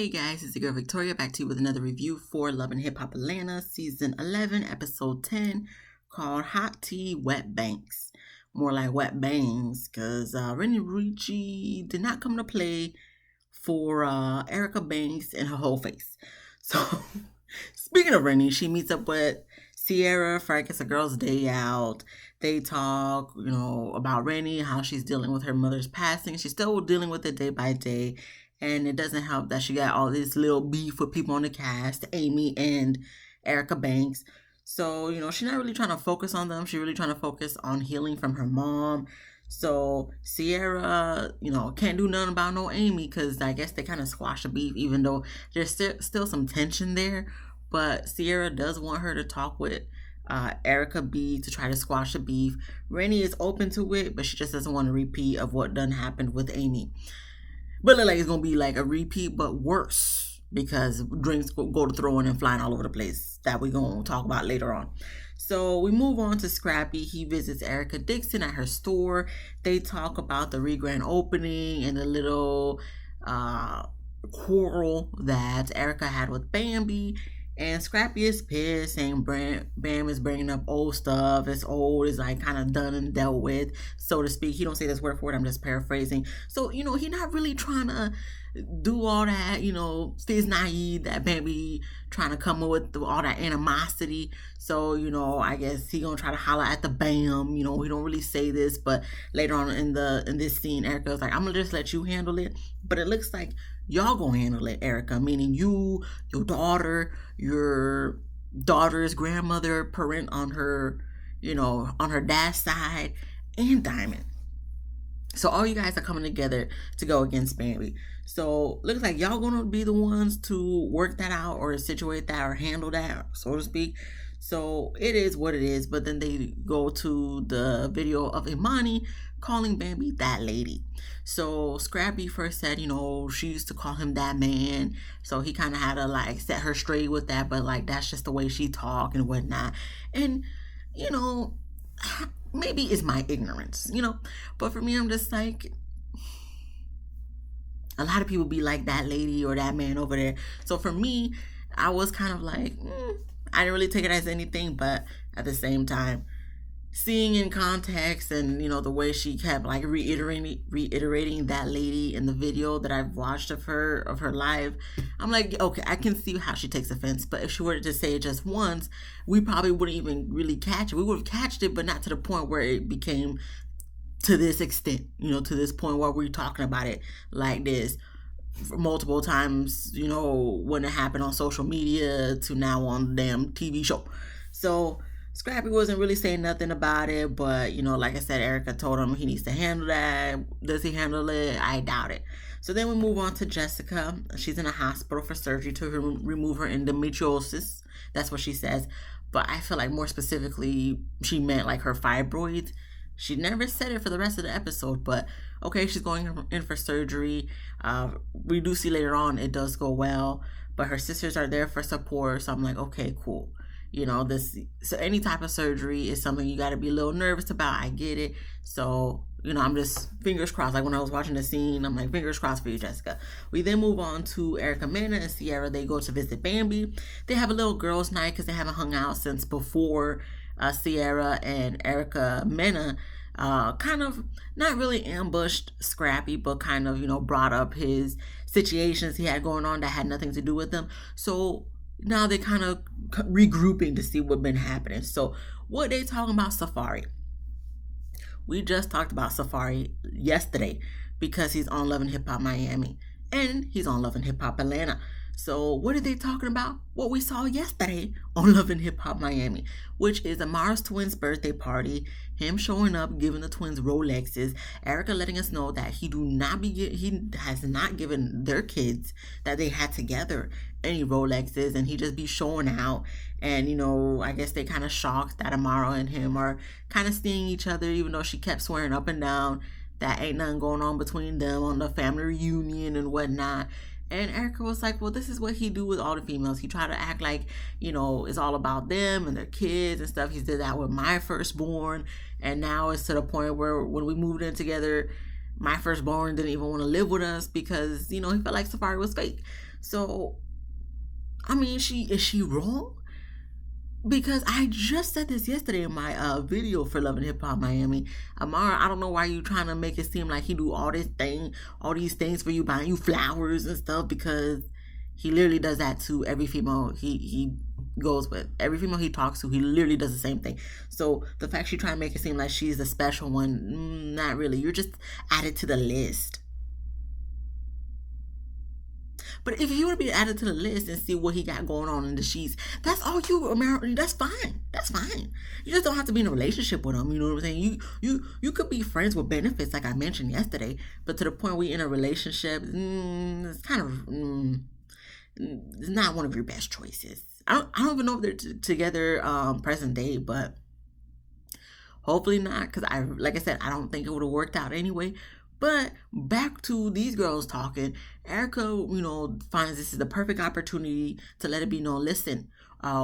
Hey guys, it's the girl Victoria back to you with another review for Love and Hip Hop Atlanta Season 11, Episode 10, called Hot Tea Wet Banks. More like wet bangs, because Rennie Ricci did not come to play for Erica Banks and her whole face. So, speaking of Rennie, she meets up with Sierra for, I guess, a girl's day out. They talk, about Rennie, how she's dealing with her mother's passing. She's still dealing with it day by day. And it doesn't help that she got all this little beef with people on the cast, Amy and Erica Banks. So, she's not really trying to focus on them. She's really trying to focus on healing from her mom. So Sierra, can't do nothing about no Amy because I guess they kind of squash the beef, even though there's still some tension there. But Sierra does want her to talk with Erica B to try to squash the beef. Rennie is open to it, but she just doesn't want a repeat of what done happened with Amy. But look like it's going to be like a repeat, but worse, because drinks go to throwing and flying all over the place that we're going to talk about later on. So we move on to Scrappy. He visits Erica Dixon at her store. They talk about the re-grand opening and the little quarrel that Erica had with Bambi. And Scrappy is pissed, saying Bam is bringing up old stuff. It's old, it's like kind of done and dealt with, so to speak. He don't say this word for it, I'm just paraphrasing. So, he's not really trying to do all that, fizz naive that Bambi trying to come up with all that animosity. So, I guess he gonna try to holler at the Bam. We don't really say this, but later on in this scene, Erica was like, I'm gonna just let you handle it. But it looks like y'all gonna handle it, Erica, meaning you, your daughter, your daughter's grandmother, parent on her, on her dad's side, and Diamond. So all you guys are coming together to go against Bambi. So looks like y'all gonna be the ones to work that out or situate that or handle that, so to speak. So it is what it is. But then they go to the video of Imani calling Bambi that lady. So Scrappy first said, she used to call him that man. So he kind of had to set her straight with that. But that's just the way she talk and whatnot. And, maybe it's my ignorance, But for me, I'm just like, a lot of people be like that lady or that man over there. So for me, I was kind of like, I didn't really take it as anything, but at the same time, seeing in context and, the way she kept reiterating that lady in the video that I've watched of her live, I'm like, okay, I can see how she takes offense. But if she were to say it just once, we probably wouldn't even really catch it. We would have catched it, but not to the point where it became to this extent, to this point where we're talking about it like this multiple times, when it happened on social media to now on the damn TV show. So Scrappy wasn't really saying nothing about it, but, like I said, Erica told him he needs to handle that. Does he handle it? I doubt it. So then we move on to Jessica. She's in a hospital for surgery to remove her endometriosis. That's what she says. But I feel like more specifically, she meant her fibroids. She never said it for the rest of the episode, but okay, she's going in for surgery. We do see later on it does go well, but her sisters are there for support. So I'm like, okay, cool. So any type of surgery is something you got to be a little nervous about. I get it. So, I'm just fingers crossed. Like when I was watching the scene, I'm like, fingers crossed for you, Jessica. We then move on to Erica Mena and Sierra. They go to visit Bambi. They have a little girls' night because they haven't hung out since before Sierra and Erica Mena kind of not really ambushed Scrappy, but kind of, brought up his situations he had going on that had nothing to do with them. So now they're kind of regrouping to see what's been happening. So what they talking about Safari? We just talked about Safari yesterday because he's on Love and Hip Hop Miami and he's on Love and Hip Hop Atlanta. So what are they talking about? What we saw yesterday on Love and Hip Hop Miami, which is Amara's twins' birthday party, him showing up, giving the twins Rolexes, Erica letting us know that he has not given their kids that they had together any Rolexes, and he just be showing out. And, I guess they kind of shocked that Amara and him are kind of seeing each other, even though she kept swearing up and down that ain't nothing going on between them on the family reunion and whatnot. And Erica was like, well, this is what he do with all the females. He try to act like, it's all about them and their kids and stuff. He did that with my firstborn. And now it's to the point where when we moved in together, my firstborn didn't even want to live with us because, he felt like Safari was fake. So, I mean, is she wrong? Because I just said this yesterday in my video for Love and Hip Hop Miami. Amara, I don't know why you trying to make it seem like he do all these things for you, buying you flowers and stuff, because he literally does that to every female he goes with. Every female he talks to, he literally does the same thing. So the fact she trying to make it seem like she's the special one, not really. You're just added to the list. But if you want to be added to the list and see what he got going on in the sheets, that's all you, American. That's fine. That's fine. You just don't have to be in a relationship with him. You know what I'm saying? You could be friends with benefits, like I mentioned yesterday. But to the point we in a relationship, it's kind of it's not one of your best choices. I don't even know if they're together present day, but hopefully not. Because like I said, I don't think it would have worked out anyway. But back to these girls talking, Erica, finds this is the perfect opportunity to let it be known. Listen,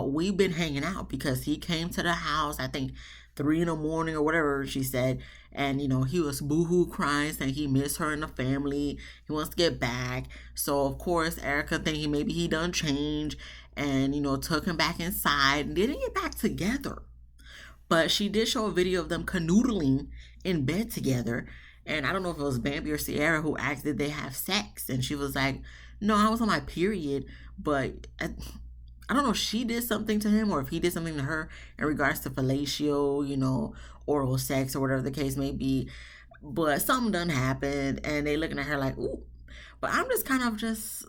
we've been hanging out because he came to the house, I think 3 a.m. or whatever she said. And, he was boohoo crying, saying he missed her and the family. He wants to get back. So, of course, Erica thinking maybe he done change and, took him back inside and didn't get back together. But she did show a video of them canoodling in bed together. And I don't know if it was Bambi or Sierra who asked, did they have sex? And she was like, no, I was on my period. But I don't know if she did something to him or if he did something to her in regards to fellatio, oral sex or whatever the case may be. But something done happened and they looking at her like, ooh. But I'm just kind of just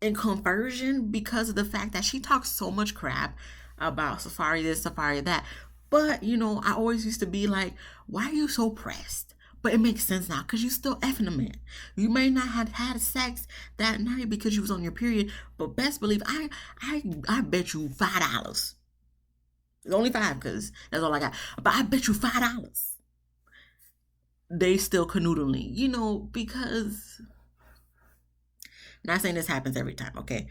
in conversion because of the fact that she talks so much crap about Safaree this, Safaree that. But, I always used to be like, why are you so pressed? But it makes sense now because you still effing a man. You may not have had sex that night because you was on your period, but best believe I bet you $5. It's only 5 because that's all I got. But I bet you $5. They still canoodling, because not saying this happens every time, okay?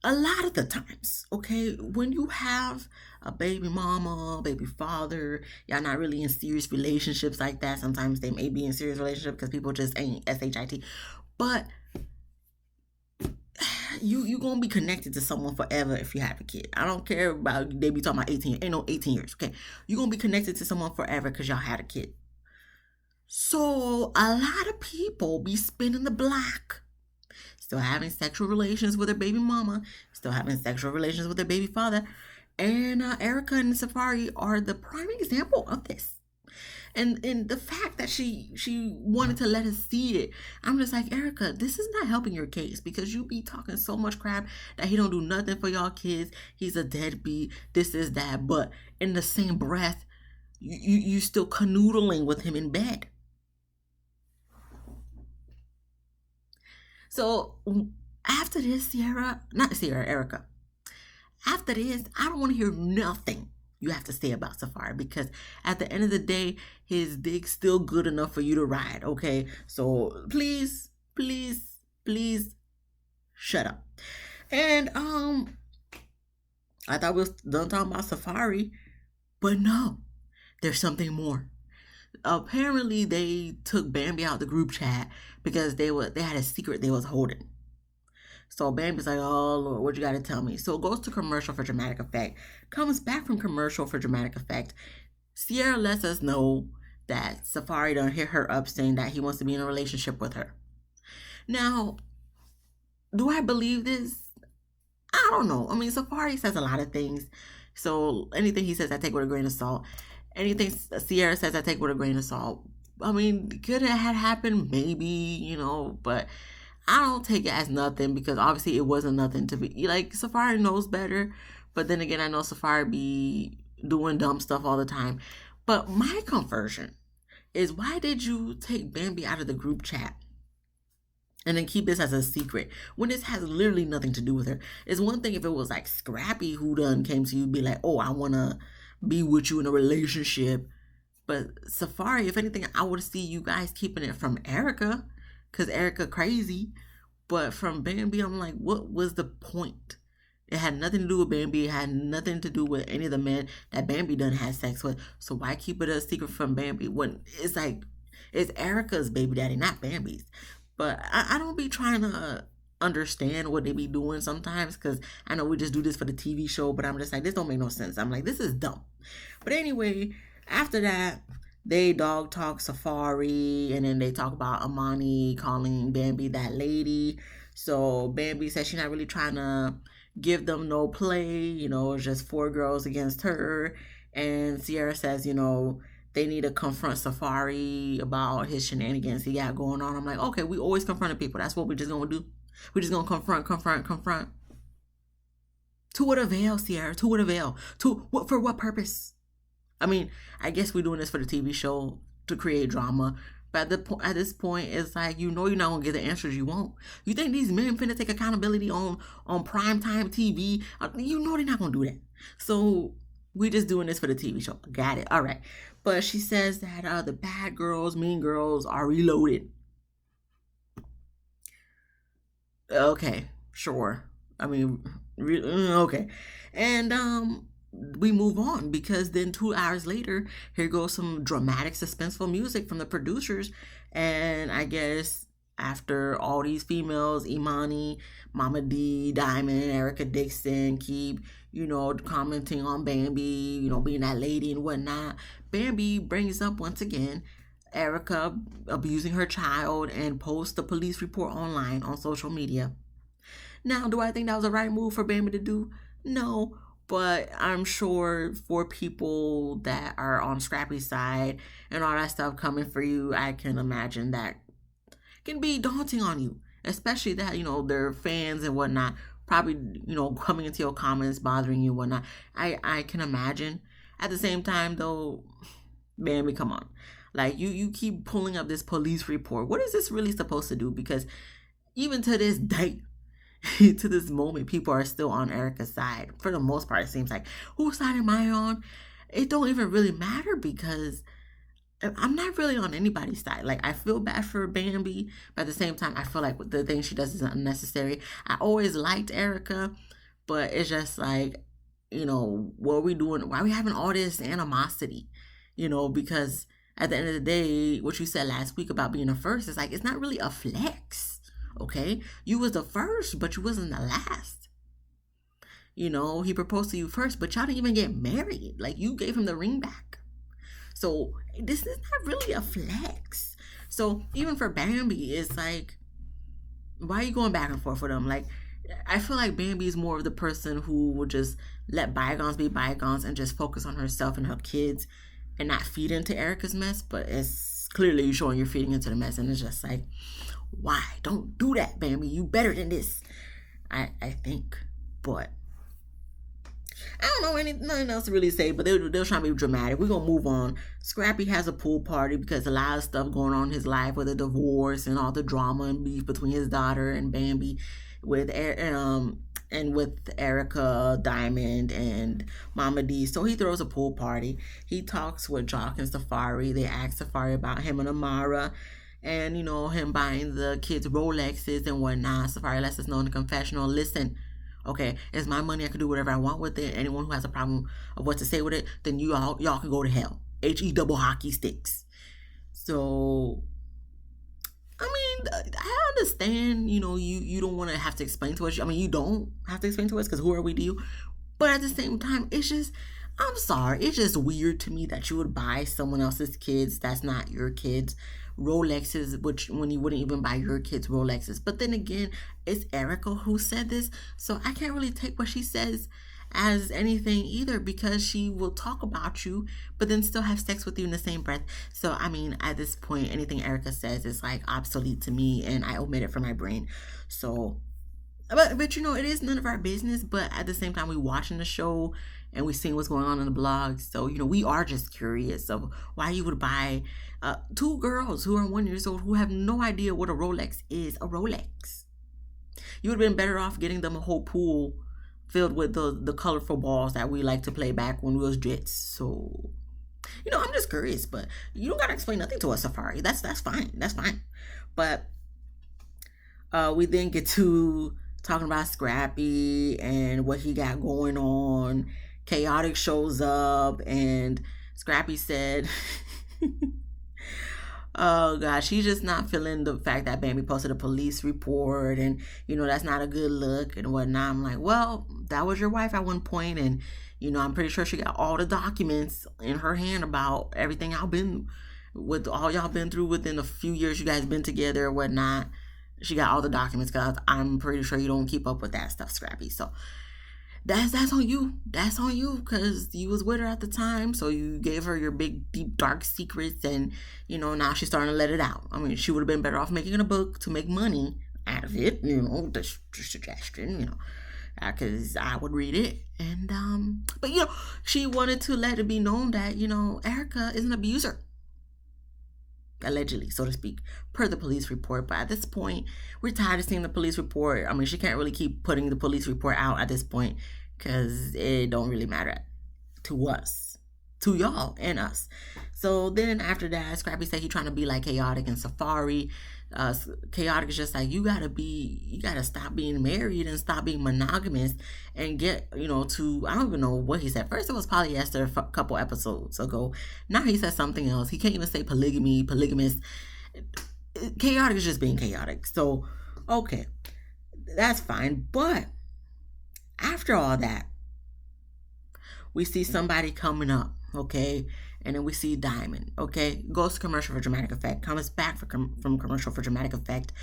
A lot of the times, okay, when you have a baby mama, baby father, y'all not really in serious relationships like that. Sometimes they may be in serious relationships because people just ain't SHIT. But you gonna be connected to someone forever if you have a kid. I don't care about they be talking about 18. Ain't no 18 years, okay? You gonna be connected to someone forever because y'all had a kid. So a lot of people be spinning the block. Still having sexual relations with their baby mama, still having sexual relations with their baby father. And Erica and Safaree are the prime example of this. And the fact that she wanted to let us see it, I'm just like, Erica, this is not helping your case because you be talking so much crap that he don't do nothing for y'all kids. He's a deadbeat, this is that. But in the same breath, you still canoodling with him in bed. So after this, Erica, after this, I don't want to hear nothing you have to say about Safaree because at the end of the day, his dick's still good enough for you to ride, okay? So please, shut up. And I thought we was done talking about Safaree, but no, there's something more. Apparently they took Bambi out the group chat because they had a secret they was holding. So Bambi's like, oh Lord, what you gotta tell me? So it goes to commercial for dramatic effect. Comes back from commercial for dramatic effect. Sierra lets us know that Safaree done hit her up saying that he wants to be in a relationship with her. Now, do I believe this? I don't know. I mean, Safaree says a lot of things. So anything he says I take with a grain of salt. Anything Sierra says I take with a grain of salt. I mean, could it have happened? Maybe, but I don't take it as nothing because obviously it wasn't nothing to be. Like, Safaree knows better. But then again, I know Safaree be doing dumb stuff all the time. But my conversion is, why did you take Bambi out of the group chat and then keep this as a secret when this has literally nothing to do with her? It's one thing if it was like Scrappy who done came to you be like, oh, I want to be with you in a relationship. But Safaree, if anything, I would see you guys keeping it from Erica because Erica crazy. But from Bambi, I'm like, what was the point? It had nothing to do with Bambi. It had nothing to do with any of the men that Bambi done had sex with. So why keep it a secret from Bambi when it's like, it's Erica's baby daddy, not Bambi's. But I don't be trying to understand what they be doing sometimes, because I know we just do this for the TV show, but I'm just like, this don't make no sense. I'm like, this is dumb. But anyway, after that, they dog talk Safari, and then they talk about Amani calling Bambi that lady. So Bambi says she's not really trying to give them no play, it's just four girls against her. And Sierra says, they need to confront Safari about his shenanigans he got going on. I'm like, okay, we always confronting people. That's what we're just gonna do. We're just gonna confront. To what avail, Sierra? To what avail? For what purpose? I mean, I guess we're doing this for the TV show to create drama. But at this point, it's like, you're not going to get the answers you want. You think these men finna take accountability on primetime TV? They're not going to do that. So we're just doing this for the TV show. Got it. All right. But she says that the bad girls, mean girls are reloaded. Okay. Sure. I mean, okay. And we move on, because then 2 hours later, here goes some dramatic, suspenseful music from the producers. And I guess after all these females, Imani, Mama D, Diamond, Erica Dixon, keep, commenting on Bambi, being that lady and whatnot, Bambi brings up once again Erica abusing her child and posts the police report online on social media. Now, do I think that was the right move for Bambi to do? No. But I'm sure for people that are on Scrappy's side and all that stuff coming for you, I can imagine that can be daunting on you. Especially that, their fans and whatnot probably, coming into your comments, bothering you and whatnot. I can imagine. At the same time, though, Bambi, come on. Like, you keep pulling up this police report. What is this really supposed to do? Because even to this day, to this moment, people are still on Erica's side. For the most part, it seems like. Whose side am I on? It don't even really matter, because I'm not really on anybody's side. Like, I feel bad for Bambi, but at the same time, I feel like the thing she does is unnecessary. I always liked Erica, but it's just like, what are we doing? Why are we having all this animosity? Because at the end of the day, what you said last week about being a first, is like, it's not really a flex. Okay, you was the first, but you wasn't the last. He proposed to you first, but y'all didn't even get married. Like, you gave him the ring back. So this is not really a flex. So even for Bambi, it's like, why are you going back and forth with him? Like, I feel like Bambi is more of the person who will just let bygones be bygones and just focus on herself and her kids and not feed into Erica's mess. But it's clearly you showing you're feeding into the mess, and it's just like, why? Don't do that, Bambi. You better than this. I think. But I don't know nothing else to really say, but they're trying to be dramatic. We're going to move on. Scrappy has a pool party because a lot of stuff going on in his life with a divorce and all the drama and beef between his daughter and Bambi with Erica, Diamond, and Mama D. So he throws a pool party. He talks with Jock and Safari. They ask Safari about him and Amara. And, him buying the kids Rolexes and whatnot. Safari lets us know in the confessional, listen, okay, it's my money. I can do whatever I want with it. Anyone who has a problem of what to say with it, then y'all can go to hell. HE double hockey sticks. So, I mean, I understand, you don't want to have to explain to us. I mean, you don't have to explain to us, because who are we to you? But at the same time, it's just, I'm sorry, it's just weird to me that you would buy someone else's kids that's not your kids Rolexes, which when you wouldn't even buy your kids Rolexes. But then again, it's Erica who said this, so I can't really take what she says as anything either, because she will talk about you but then still have sex with you in the same breath. So I mean, at this point, anything Erica says is like obsolete to me, and I omit it from my brain. So but it is none of our business. But at the same time, we watching the show and we seeing what's going on in the blogs. So we are just curious of why you would buy two girls who are 1 year old who have no idea what a Rolex is. A Rolex. You would have been better off getting them a whole pool filled with the colorful balls that we like to play back when we was jits. So I'm just curious, but you don't gotta explain nothing to us, Safari. That's fine. That's fine. But we then get to talking about Scrappy and what he got going on. Chaotic shows up, and Scrappy said, Oh gosh, she's just not feeling the fact that Bambi posted a police report, and that's not a good look and whatnot. I'm like, well, that was your wife at one point, and I'm pretty sure she got all the documents in her hand about everything y'all been through within a few years you guys been together or whatnot. She got all the documents because I'm pretty sure you don't keep up with that stuff, Scrappy. So that's on you. That's on you because you was with her at the time, so you gave her your big, deep, dark secrets, and now she's starting to let it out. I mean, she would have been better off making a book to make money out of it. The suggestion, because I would read it, and but she wanted to let it be known that Erica is an abuser, allegedly, so to speak, per the police report. But at this point, we're tired of seeing the police report. I mean, she can't really keep putting the police report out at this point because it don't really matter to us, to y'all and us. So then after that, Scrappy said he trying to be like Chaotic and Safari. Chaotic is just like, you gotta stop being married and stop being monogamous and get to, I don't even know what he said. First it was polyester a couple episodes ago. Now he said something else. He can't even say polygamy, polygamous. Chaotic is just being chaotic. So okay, that's fine. But after all that, we see somebody coming up, okay? And then we see Diamond, okay? Goes to commercial for dramatic effect, comes back from commercial for dramatic effect.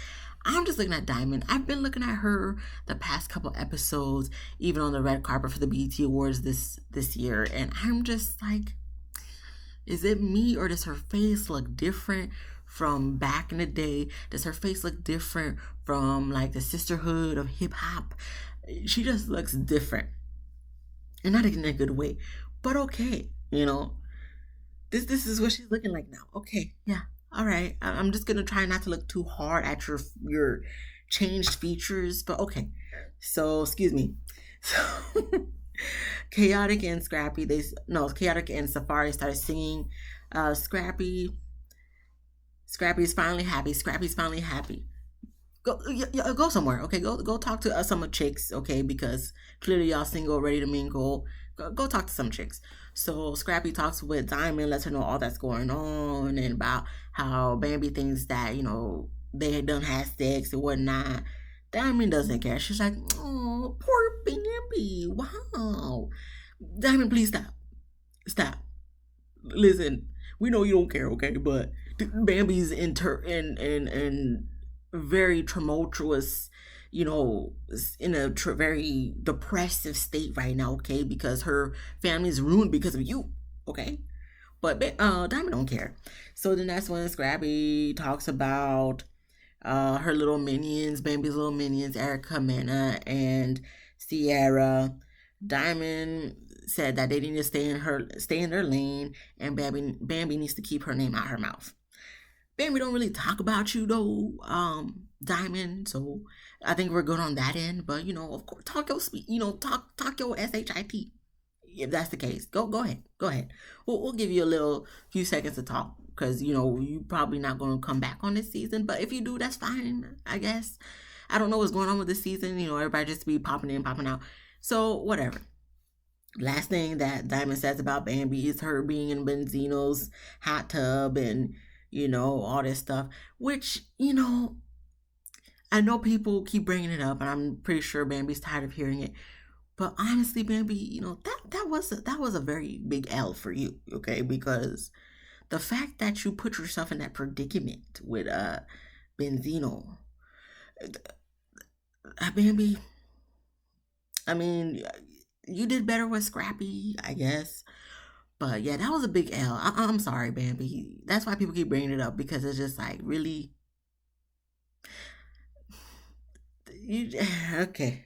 I'm just looking at Diamond. I've been looking at her the past couple episodes, even on the red carpet for the BET Awards this year, and I'm just like, is it me, or does her face look different from back in the day? Does her face look different from like the sisterhood of hip hop? She just looks different, and not in a good way. But okay, this is what she's looking like now. Okay, yeah, all right. I'm just gonna try not to look too hard at your changed features, but okay. So excuse me. So Chaotic and Scrappy, Chaotic and Safari started singing. Scrappy's finally happy. Scrappy's finally happy. Go somewhere, okay? Go talk to some chicks, okay? Because clearly y'all single, ready to mingle. Go talk to some chicks. So Scrappy talks with Diamond, lets her know all that's going on, and about how Bambi thinks that they had done had sex and whatnot. Diamond doesn't care. She's like, oh, poor Bambi. Wow. Diamond, please stop. Listen, we know you don't care, okay? But Bambi's in very tumultuous, in a very depressive state right now, okay? Because her family's ruined because of you, okay? But Diamond don't care. So then that's when Scrappy talks about her little minions, Bambi's little minions, Erica, Manna, and Sierra. Diamond said that they need to stay in their lane, and Bambi needs to keep her name out her mouth. Bambi don't really talk about you though, Diamond. So I think we're good on that end. But of course, talk your talk your shit. If that's the case, go ahead. We'll give you a few seconds to talk because you probably not going to come back on this season. But if you do, that's fine, I guess. I don't know what's going on with this season. Everybody just be popping in, popping out. So whatever. Last thing that Diamond says about Bambi is her being in Benzino's hot tub and all this stuff, which, I know people keep bringing it up, and I'm pretty sure Bambi's tired of hearing it. But honestly, Bambi, that was a very big L for you, okay? Because the fact that you put yourself in that predicament with Benzino, Bambi, I mean, you did better with Scrappy, I guess. But yeah, that was a big L. I'm sorry, Bambi. That's why people keep bringing it up, because it's just like, really? Okay.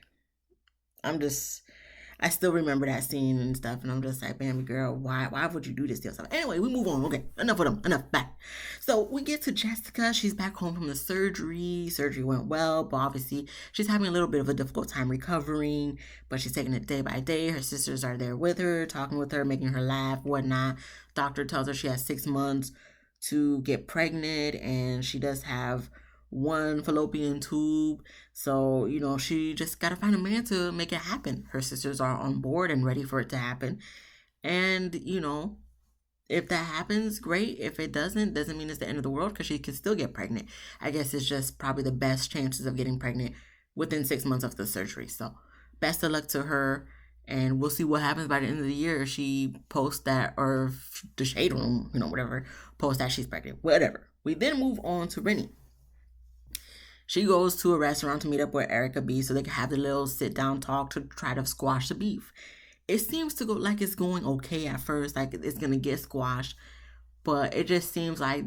I still remember that scene and stuff, and I'm just like, Bambi girl, why would you do this to yourself? Anyway, we move on. Okay, enough of them. Enough. Back. So we get to Jessica. She's back home from the surgery. Surgery went well, but obviously she's having a little bit of a difficult time recovering, but she's taking it day by day. Her sisters are there with her, talking with her, making her laugh, whatnot. Doctor tells her she has 6 months to get pregnant, and she does have one fallopian tube. So, she just got to find a man to make it happen. Her sisters are on board and ready for it to happen. And, If that happens, great. If it doesn't mean it's the end of the world because she can still get pregnant. I guess it's just probably the best chances of getting pregnant within 6 months of the surgery. So, best of luck to her, and we'll see what happens by the end of the year. She posts that, or the Shade Room, whatever, post that she's pregnant, whatever. We then move on to Rennie. She goes to a restaurant to meet up with Erica B so they can have the little sit down talk to try to squash the beef. It seems to go like it's going okay at first, like it's gonna get squashed, but it just seems like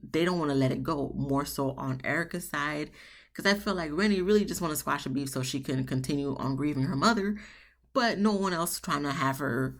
they don't want to let it go. More so on Erica's side, because I feel like Rennie really just want to squash the beef so she can continue on grieving her mother, but no one else trying to have her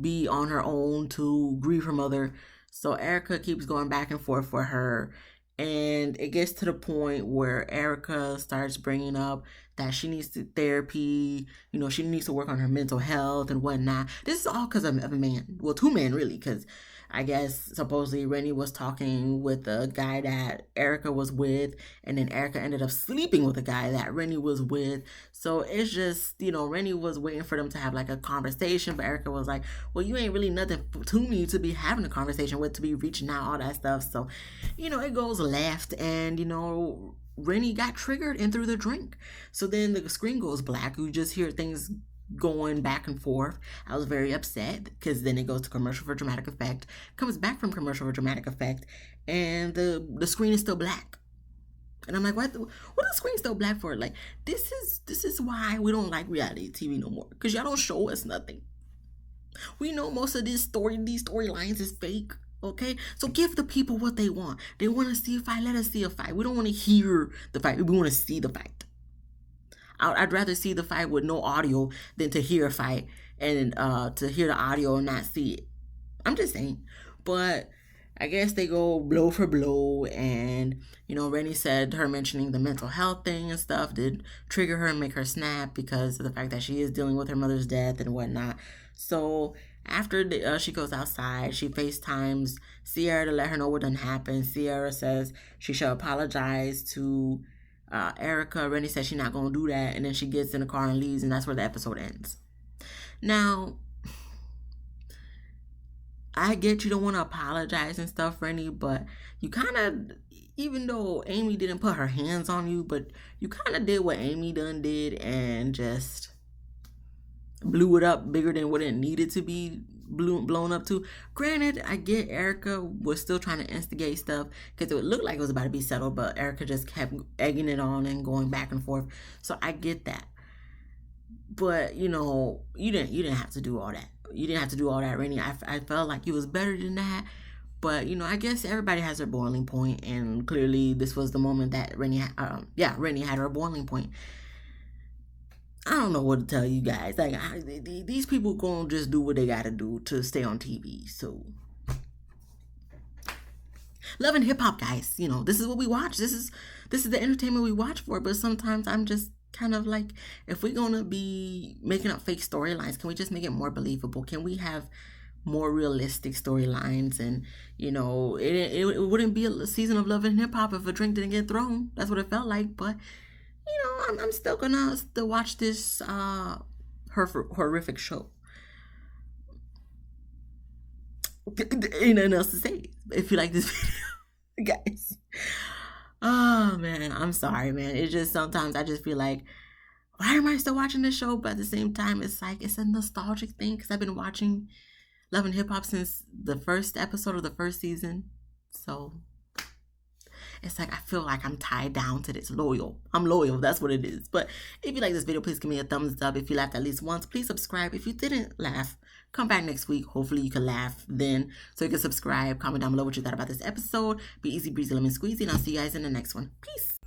be on her own to grieve her mother. So Erica keeps going back and forth for her. And it gets to the point where Erica starts bringing up that she needs therapy, she needs to work on her mental health and whatnot. This is all because of a man. Well, two men, really, because I guess supposedly Rennie was talking with the guy that Erica was with, and then Erica ended up sleeping with the guy that Rennie was with. So it's just, Rennie was waiting for them to have like a conversation, but Erica was like, well, you ain't really nothing to me to be having a conversation with, to be reaching out, all that stuff. So, it goes left, and, Rennie got triggered and threw the drink. So then the screen goes black. You just hear things going back and forth. I was very upset because then it goes to commercial for dramatic effect, comes back from commercial for dramatic effect, and the screen is still black. And I'm like, what is the screen still black for? Like, this is why we don't like reality TV no more, because y'all don't show us nothing. We know most of these storylines is fake. Okay, so give the people what they want. They want to see a fight, let us see a fight. We don't want to hear the fight, we want to see the fight. I'd rather see the fight with no audio than to hear a fight and to hear the audio and not see it. I'm just saying. But I guess they go blow for blow, and Rennie said her mentioning the mental health thing and stuff did trigger her and make her snap because of the fact that she is dealing with her mother's death and whatnot. So after she goes outside, she FaceTimes Ciara to let her know what done happened. Ciara says she should apologize to Erica. Rennie says she's not going to do that, and then she gets in the car and leaves, and that's where the episode ends. Now, I get you don't want to apologize and stuff, Rennie, but you kind of, even though Amy didn't put her hands on you, but you kind of did what Amy done did and just blew it up bigger than what it needed to be blown up to. Granted, I get Erica was still trying to instigate stuff because it looked like it was about to be settled, but Erica just kept egging it on and going back and forth. So I get that. But, you didn't have to do all that. You didn't have to do all that, Rennie. I felt like you was better than that. But, I guess everybody has their boiling point, and clearly this was the moment that Rennie had her boiling point. I don't know what to tell you guys. Like, these people gonna just do what they gotta do to stay on TV. So, Love and Hip Hop, guys. This is what we watch. This is the entertainment we watch for. But sometimes I'm just kind of like, if we're gonna be making up fake storylines, can we just make it more believable? Can we have more realistic storylines? And it wouldn't be a season of Love and Hip Hop if a drink didn't get thrown. That's what it felt like. But I'm still gonna still watch this horrific show. Ain't nothing else to say. If you like this video, guys. Oh man, I'm sorry, man. It's just sometimes I just feel like, why am I still watching this show? But at the same time, it's like it's a nostalgic thing because I've been watching Love and Hip Hop since the first episode of the first season. So it's like I feel like I'm tied down to this. I'm loyal. That's what it is. But if you like this video, please give me a thumbs up. If you laughed at least once, please subscribe. If you didn't laugh, come back next week. Hopefully you can laugh then. So you can subscribe. Comment down below what you thought about this episode. Be easy breezy lemon squeezy. And I'll see you guys in the next one. Peace.